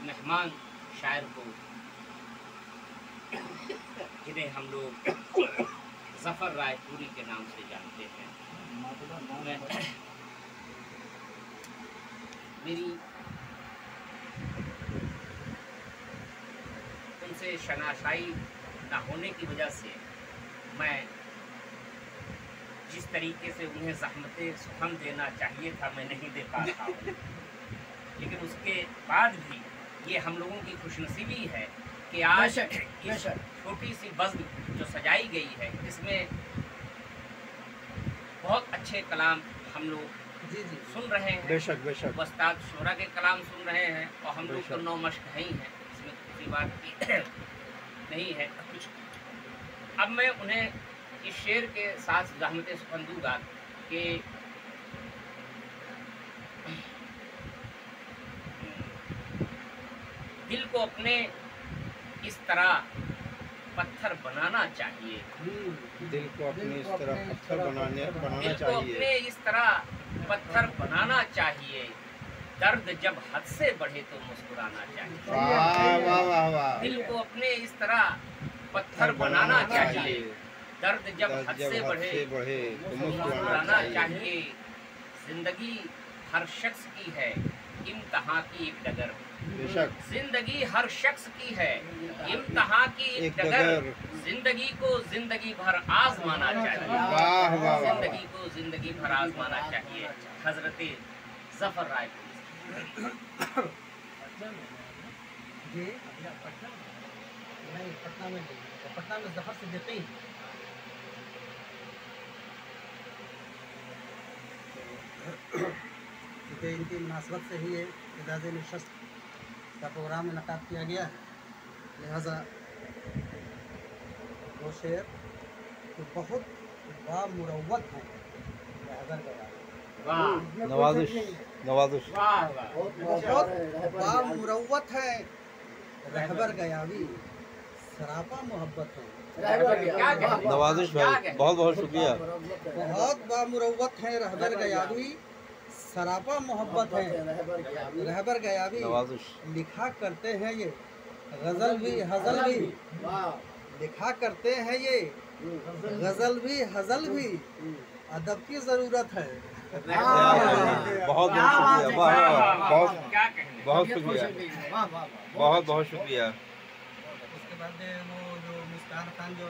मेहमान शायर को, जिन्हें हम लोग ज़फ़र रायपुरी के नाम से जानते हैं, मेरी उनसे शनाशाई न होने की वजह से मैं जिस तरीके से उन्हें ज़हमते सुखम देना चाहिए था मैं नहीं दे पा रहा हूँ। लेकिन उसके बाद भी ये हम लोगों की खुशनसीबी है कि आज इस छोटी सी बज़्म जो सजाई गई है, इसमें बहुत अच्छे कलाम हम लोग सुन रहे हैं। बेशक बेशक उस्ताद शोरा के कलाम सुन रहे हैं और हम लोग तो नौ मश्क हैं ही हैं, इसमें किसी बात की नहीं है कुछ। अब मैं उन्हें इस शेर के साथ ज़हमत सुखन दूंगा कि दिल को अपने इस तरह पत्थर बनाना चाहिए, दिल को अपने इस तरह पत्थर बनाना दिल को चाहिए, अपने इस तरह पत्थर बनाना चाहिए, दर्द जब हद से बढ़े तो मुस्कुराना चाहिए। वाह वाह वाह वाह। दिल को अपने इस तरह पत्थर बनाना चाहिए, दर्द जब हद से बढ़े तो मुस्कुराना चाहिए। जिंदगी हर शख्स की है इम्तिहान की एक डगर, जिंदगी हर शख्स की है इम्तिहान की एक डगर, जिंदगी को जिंदगी भर आजमाना चाहिए, जिंदगी को जिंदगी भर आजमाना चाहिए। हजरत ज़फ़र रायपुरी। पटना में ज़फ़र से देते ही क्योंकि इनकी मुनासबत से ही ये एजाज़ नशस्त का प्रोग्राम इनक़ाद किया गया है, लिहाजा वो शेर तो बहुत बामुरव्वत हैं। नवाज़िश नवाज़िश बहुत बामुरव्वत है, रहबर गयावी सरापा मोहब्बत है। नवाज़िश भाई बहुत बहुत शुक्रिया। बहुत बामुरव्वत है रहबर गयावी सरापा मोहब्बत है, रहबर गयावी लिखा करते हैं ये गज़ल भी हज़ल भी, लिखा करते हैं ये गज़ल भी हज़ल भी, अदब की ज़रूरत है। बहुत बहुत शुक्रिया, बहुत शुक्रिया, बहुत बहुत शुक्रिया। उसके बाद वो जो मुस्कान खान जो